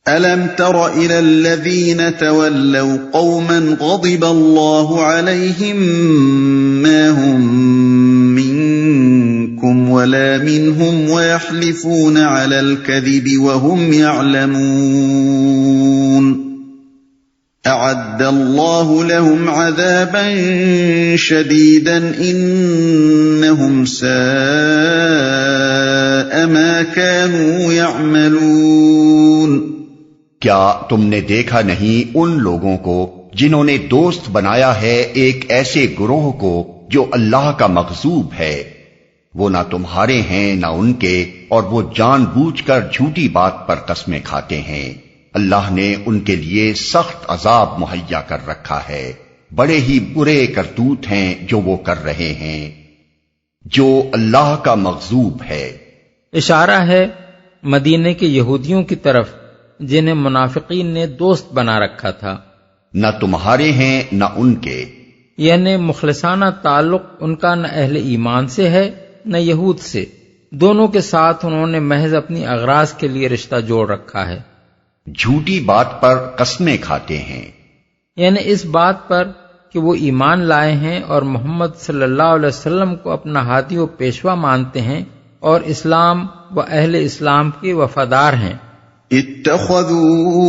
أَلَمْ تَرَ إِلَى الَّذِينَ تَوَلَّوْا قَوْمًا غَضِبَ اللَّهُ عَلَيْهِمْ مَا هُمْ مِنكُمْ وَلَا مِنْهُمْ وَيَحْلِفُونَ عَلَى الْكَذِبِ وَهُمْ يَعْلَمُونَ أَعَدَّ اللَّهُ لَهُمْ عَذَابًا شَدِيدًا إِنَّهُمْ سَاءَ مَا كَانُوا يَعْمَلُونَ۔ کیا تم نے دیکھا نہیں ان لوگوں کو جنہوں نے دوست بنایا ہے ایک ایسے گروہ کو جو اللہ کا مغضوب ہے؟ وہ نہ تمہارے ہیں نہ ان کے، اور وہ جان بوجھ کر جھوٹی بات پر قسمیں کھاتے ہیں۔ اللہ نے ان کے لیے سخت عذاب مہیا کر رکھا ہے، بڑے ہی برے کرتوت ہیں جو وہ کر رہے ہیں، جو اللہ کا مغضوب ہے۔ اشارہ ہے مدینے کے یہودیوں کی طرف جنہیں منافقین نے دوست بنا رکھا تھا۔ نہ تمہارے ہیں نہ ان کے، یعنی مخلصانہ تعلق ان کا نہ اہل ایمان سے ہے نہ یہود سے، دونوں کے ساتھ انہوں نے محض اپنی اغراض کے لیے رشتہ جوڑ رکھا ہے۔ جھوٹی بات پر قسمیں کھاتے ہیں، یعنی اس بات پر کہ وہ ایمان لائے ہیں اور محمد صلی اللہ علیہ وسلم کو اپنا ہادی و پیشوا مانتے ہیں اور اسلام و اہل اسلام کے وفادار ہیں۔ اتخذوا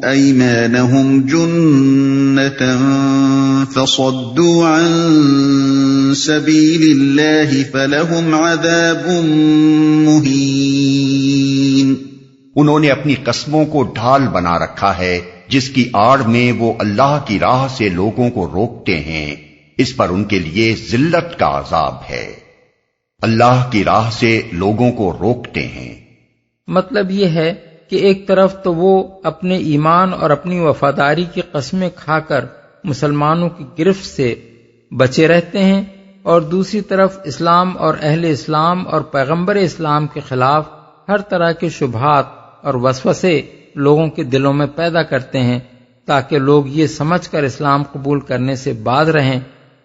ایمانہم جنة فصدوا عن سبیل اللہ فلہم عذاب مہین۔ انہوں نے اپنی قسموں کو ڈھال بنا رکھا ہے جس کی آڑ میں وہ اللہ کی راہ سے لوگوں کو روکتے ہیں، اس پر ان کے لیے ذلت کا عذاب ہے۔ اللہ کی راہ سے لوگوں کو روکتے ہیں، مطلب یہ ہے کہ ایک طرف تو وہ اپنے ایمان اور اپنی وفاداری کی قسمیں کھا کر مسلمانوں کی گرفت سے بچے رہتے ہیں، اور دوسری طرف اسلام اور اہل اسلام اور پیغمبر اسلام کے خلاف ہر طرح کے شبہات اور وسوسے لوگوں کے دلوں میں پیدا کرتے ہیں، تاکہ لوگ یہ سمجھ کر اسلام قبول کرنے سے باز رہیں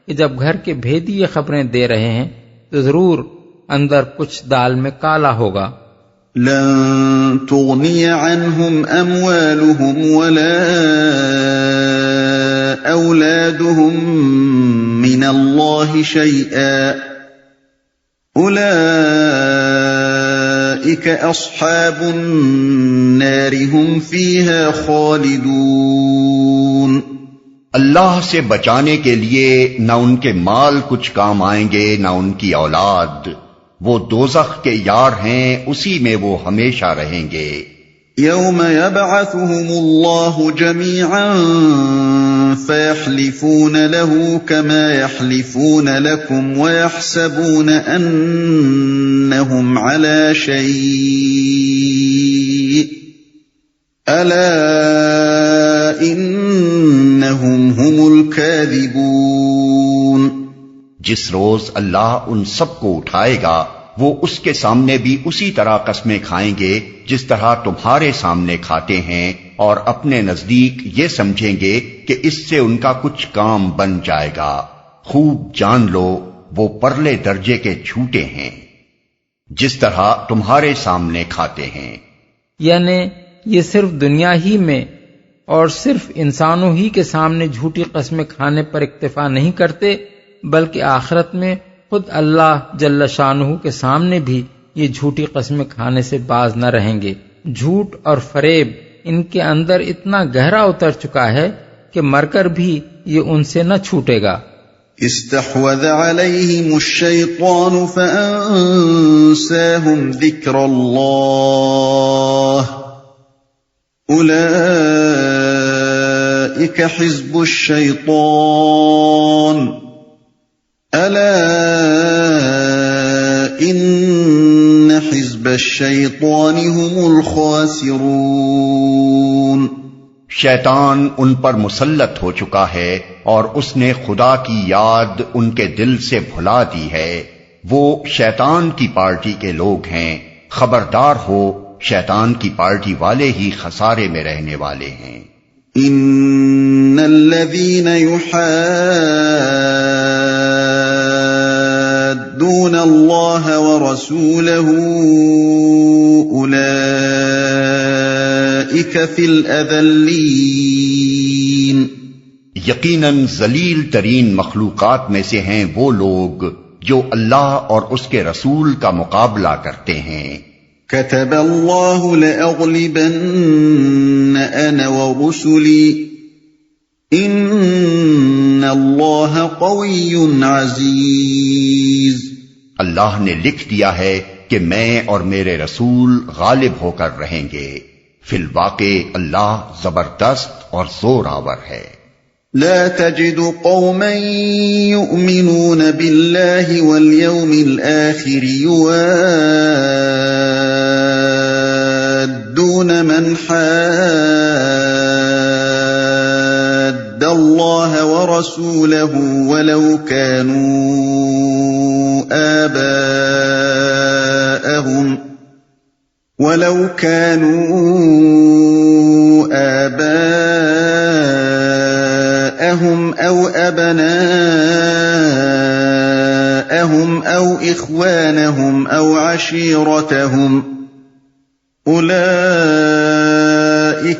کہ جب گھر کے بھیدی یہ خبریں دے رہے ہیں تو ضرور اندر کچھ دال میں کالا ہوگا۔ لن تغنی عنہم اموالہم ولا اولادہم من اللہ شیئا اولئک اصحاب النار ہم فیہا خالدون۔ اللہ سے بچانے کے لیے نہ ان کے مال کچھ کام آئیں گے نہ ان کی اولاد، وہ دوزخ کے یار ہیں، اسی میں وہ ہمیشہ رہیں گے۔ یوم یبعثہم اللہ جمیعا فیحلفون له کما یحلفون لکم ویحسبون انہم علی شیء الا انہم هم الکاذبون۔ جس روز اللہ ان سب کو اٹھائے گا وہ اس کے سامنے بھی اسی طرح قسمیں کھائیں گے جس طرح تمہارے سامنے کھاتے ہیں، اور اپنے نزدیک یہ سمجھیں گے کہ اس سے ان کا کچھ کام بن جائے گا۔ خوب جان لو وہ پرلے درجے کے جھوٹے ہیں، جس طرح تمہارے سامنے کھاتے ہیں۔ یعنی یہ صرف دنیا ہی میں اور صرف انسانوں ہی کے سامنے جھوٹی قسمیں کھانے پر اکتفا نہیں کرتے، بلکہ آخرت میں خود اللہ جل شانہ کے سامنے بھی یہ جھوٹی قسمیں کھانے سے باز نہ رہیں گے۔ جھوٹ اور فریب ان کے اندر اتنا گہرا اتر چکا ہے کہ مر کر بھی یہ ان سے نہ چھوٹے گا۔ استحوذ علیہم الشیطان فانساہم ذکر اللہ اولئک حزب الشیطان الا ان حزب الشیطان هم الخاسرون۔ شیطان ان پر مسلط ہو چکا ہے اور اس نے خدا کی یاد ان کے دل سے بھلا دی ہے، وہ شیطان کی پارٹی کے لوگ ہیں، خبردار ہو شیطان کی پارٹی والے ہی خسارے میں رہنے والے ہیں۔ ان الذین يحادون اللہ ورسولہ اولئک أُولَئِكَ فِي الْأَذَلِّينَ یقیناً ذلیل ترین مخلوقات میں سے ہیں وہ لوگ جو اللہ اور اس کے رسول کا مقابلہ کرتے ہیں۔ كتب الله لأغلبن أنا ورسلي إن الله قوي عزيز۔ اللہ نے لکھ دیا ہے کہ میں اور میرے رسول غالب ہو کر رہیں گے، فی الواقع اللہ زبردست اور زور آور ہے۔ لا تجد قوما يؤمنون بالله واليوم الآخر يوادون من حاد الله ورسوله ولو كانوا آباءهم أو أبناءهم أو إخوانهم أو عشيرتهم أولئك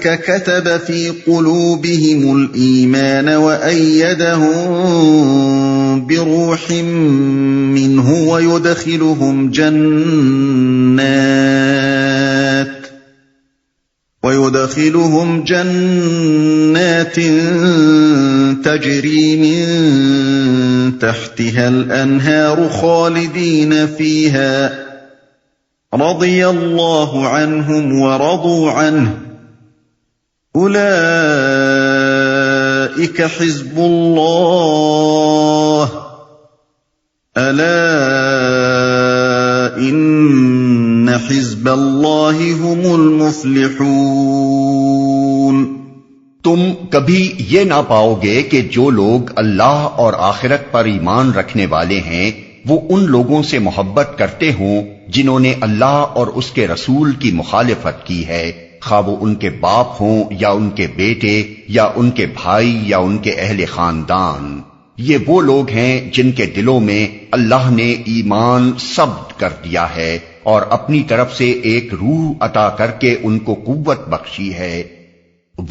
كتب في قلوبهم الإيمان وأيدهم بروح منه ويدخلهم جنات تجري من تحتها الأنهار خالدين فيها رضي الله عنهم ورضوا عنه أولئك حزب الله ألا إن حزب الله هم المفلحون۔ تم کبھی یہ نہ پاؤ گے کہ جو لوگ اللہ اور آخرت پر ایمان رکھنے والے ہیں وہ ان لوگوں سے محبت کرتے ہوں جنہوں نے اللہ اور اس کے رسول کی مخالفت کی ہے، خواہ وہ ان کے باپ ہوں یا ان کے بیٹے یا ان کے بھائی یا ان کے اہل خاندان۔ یہ وہ لوگ ہیں جن کے دلوں میں اللہ نے ایمان ثبت کر دیا ہے اور اپنی طرف سے ایک روح عطا کر کے ان کو قوت بخشی ہے۔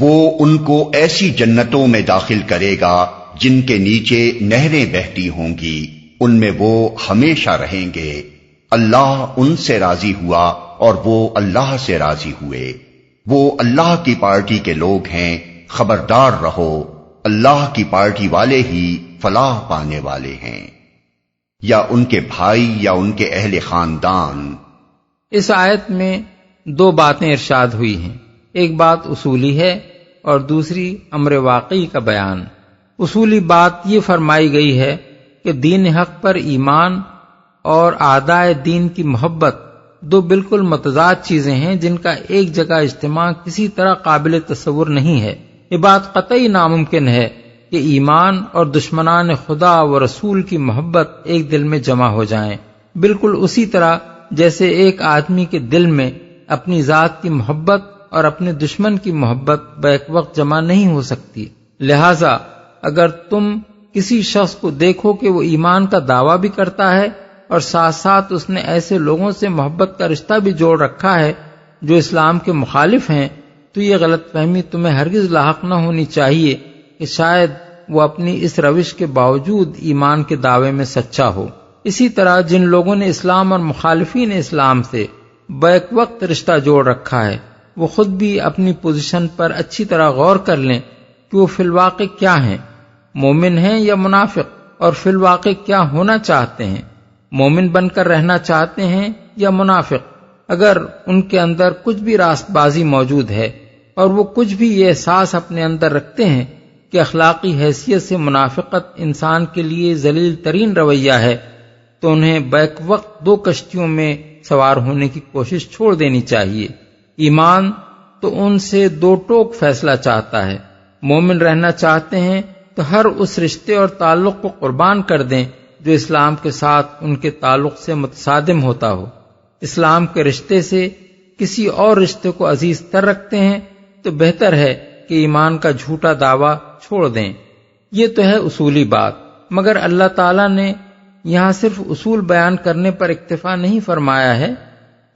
وہ ان کو ایسی جنتوں میں داخل کرے گا جن کے نیچے نہریں بہتی ہوں گی، ان میں وہ ہمیشہ رہیں گے۔ اللہ ان سے راضی ہوا اور وہ اللہ سے راضی ہوئے۔ وہ اللہ کی پارٹی کے لوگ ہیں، خبردار رہو، اللہ کی پارٹی والے ہی فلاح پانے والے ہیں۔ یا ان کے بھائی یا ان کے اہل خاندان۔ اس آیت میں دو باتیں ارشاد ہوئی ہیں، ایک بات اصولی ہے اور دوسری امر واقعی کا بیان۔ اصولی بات یہ فرمائی گئی ہے کہ دین حق پر ایمان اور اعدائے دین کی محبت دو بالکل متضاد چیزیں ہیں جن کا ایک جگہ اجتماع کسی طرح قابل تصور نہیں ہے۔ یہ بات قطعی ناممکن ہے کہ ایمان اور دشمنان خدا و رسول کی محبت ایک دل میں جمع ہو جائیں، بالکل اسی طرح جیسے ایک آدمی کے دل میں اپنی ذات کی محبت اور اپنے دشمن کی محبت بیک وقت جمع نہیں ہو سکتی۔ لہذا اگر تم کسی شخص کو دیکھو کہ وہ ایمان کا دعویٰ بھی کرتا ہے اور ساتھ ساتھ اس نے ایسے لوگوں سے محبت کا رشتہ بھی جوڑ رکھا ہے جو اسلام کے مخالف ہیں، تو یہ غلط فہمی تمہیں ہرگز لاحق نہ ہونی چاہیے کہ شاید وہ اپنی اس روش کے باوجود ایمان کے دعوے میں سچا ہو۔ اسی طرح جن لوگوں نے اسلام اور مخالفین اسلام سے بیک وقت رشتہ جوڑ رکھا ہے وہ خود بھی اپنی پوزیشن پر اچھی طرح غور کر لیں کہ وہ فی الواقع کیا ہیں، مومن ہیں یا منافق، اور فی الواقع کیا ہونا چاہتے ہیں، مومن بن کر رہنا چاہتے ہیں یا منافق۔ اگر ان کے اندر کچھ بھی راست بازی موجود ہے اور وہ کچھ بھی یہ احساس اپنے اندر رکھتے ہیں کہ اخلاقی حیثیت سے منافقت انسان کے لیے ذلیل ترین رویہ ہے، تو انہیں بیک وقت دو کشتیوں میں سوار ہونے کی کوشش چھوڑ دینی چاہیے۔ ایمان تو ان سے دو ٹوک فیصلہ چاہتا ہے، مومن رہنا چاہتے ہیں تو ہر اس رشتے اور تعلق کو قربان کر دیں جو اسلام کے ساتھ ان کے تعلق سے متصادم ہوتا ہو۔ اسلام کے رشتے سے کسی اور رشتے کو عزیز تر رکھتے ہیں تو بہتر ہے کہ ایمان کا جھوٹا دعویٰ چھوڑ دیں۔ یہ تو ہے اصولی بات، مگر اللہ تعالیٰ نے یہاں صرف اصول بیان کرنے پر اکتفا نہیں فرمایا ہے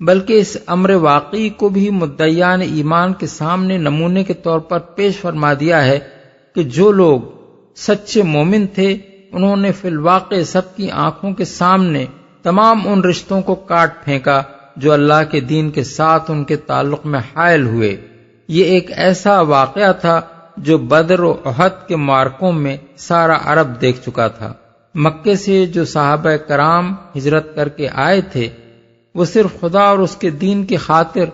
بلکہ اس امر واقعی کو بھی مدعیان ایمان کے سامنے نمونے کے طور پر پیش فرما دیا ہے کہ جو لوگ سچے مومن تھے انہوں نے فی الواقع سب کی آنکھوں کے سامنے تمام ان رشتوں کو کاٹ پھینکا جو اللہ کے دین کے ساتھ ان کے تعلق میں حائل ہوئے۔ یہ ایک ایسا واقعہ تھا جو بدر و احد کے معرکوں میں سارا عرب دیکھ چکا تھا۔ مکے سے جو صحابہ کرام ہجرت کر کے آئے تھے وہ صرف خدا اور اس کے دین کی خاطر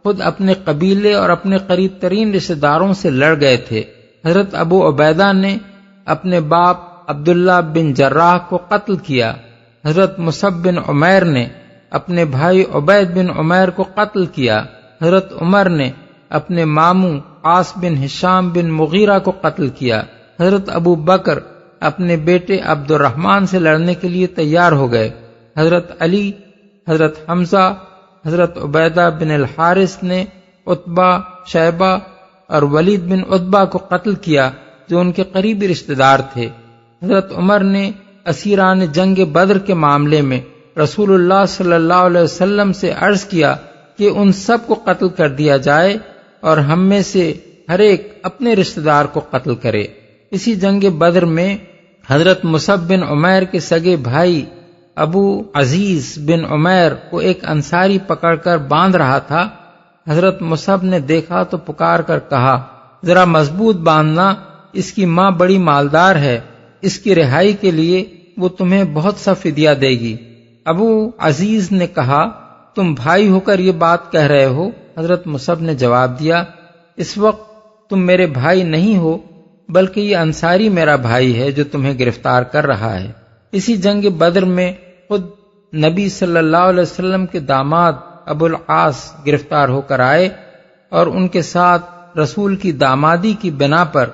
خود اپنے قبیلے اور اپنے قریب ترین رشتہ داروں سے لڑ گئے تھے۔ حضرت ابو عبیدہ نے اپنے باپ عبداللہ بن جراح کو قتل کیا۔ حضرت مصعب بن عمیر نے اپنے بھائی عبید بن عمیر کو قتل کیا۔ حضرت عمر نے اپنے ماموں عاص بن ہشام بن مغیرہ کو قتل کیا۔ حضرت ابو بکر اپنے بیٹے عبد الرحمن سے لڑنے کے لیے تیار ہو گئے۔ حضرت علی، حضرت حمزہ، حضرت عبیدہ بن الحارث نے عتبہ، شیبہ اور ولید بن عتبہ کو قتل کیا جو ان کے قریبی رشتہ دار تھے۔ حضرت عمر نے اسیران جنگ بدر کے معاملے میں رسول اللہ صلی اللہ علیہ وسلم سے عرض کیا کہ ان سب کو قتل کر دیا جائے اور ہم میں سے ہر ایک اپنے رشتہ دار کو قتل کرے۔ اسی جنگ بدر میں حضرت مصعب بن عمیر کے سگے بھائی ابو عزیز بن عمیر کو ایک انصاری پکڑ کر باندھ رہا تھا۔ حضرت مصعب نے دیکھا تو پکار کر کہا، ذرا مضبوط باندھنا، اس کی ماں بڑی مالدار ہے، اس کی رہائی کے لیے وہ تمہیں بہت سا فدیہ دے گی۔ ابو عزیز نے کہا، تم بھائی ہو کر یہ بات کہہ رہے ہو؟ حضرت مصعب نے جواب دیا، اس وقت تم میرے بھائی نہیں ہو بلکہ یہ انصاری میرا بھائی ہے جو تمہیں گرفتار کر رہا ہے۔ اسی جنگ بدر میں خود نبی صلی اللہ علیہ وسلم کے داماد ابو العاص گرفتار ہو کر آئے اور ان کے ساتھ رسول کی دامادی کی بنا پر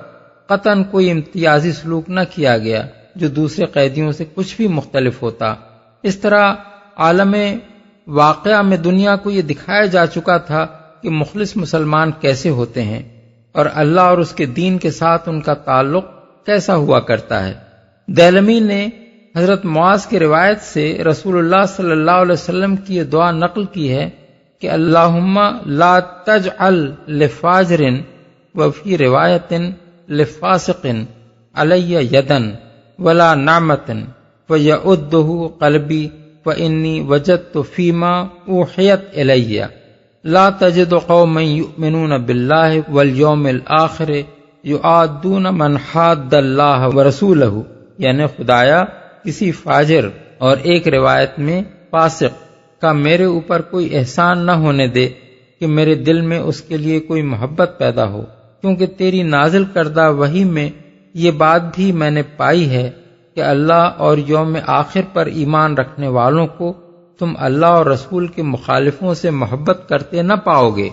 قطعاً کوئی امتیازی سلوک نہ کیا گیا جو دوسرے قیدیوں سے کچھ بھی مختلف ہوتا۔ اس طرح عالم واقعہ میں دنیا کو یہ دکھایا جا چکا تھا کہ مخلص مسلمان کیسے ہوتے ہیں اور اللہ اور اس کے دین کے ساتھ ان کا تعلق کیسا ہوا کرتا ہے۔ دیلمی نے حضرت معاذ کی روایت سے رسول اللہ صلی اللہ علیہ وسلم کی یہ دعا نقل کی ہے کہ اللہم لا تجعل لفاجر وفی روایت لفاسق علی یدن ولا نعمت فیعدہ قلبی فانی وجدت فیما اوحیت الی لا تجد قوما یؤمنون باللہ والیوم الآخر یعادون من حاد اللہ ورسولہ، یعنی خدایا کسی فاجر اور ایک روایت میں فاسق کا میرے اوپر کوئی احسان نہ ہونے دے کہ میرے دل میں اس کے لیے کوئی محبت پیدا ہو، کیونکہ تیری نازل کردہ وحی میں یہ بات بھی میں نے پائی ہے کہ اللہ اور یوم آخر پر ایمان رکھنے والوں کو تم اللہ اور رسول کے مخالفوں سے محبت کرتے نہ پاؤ گے۔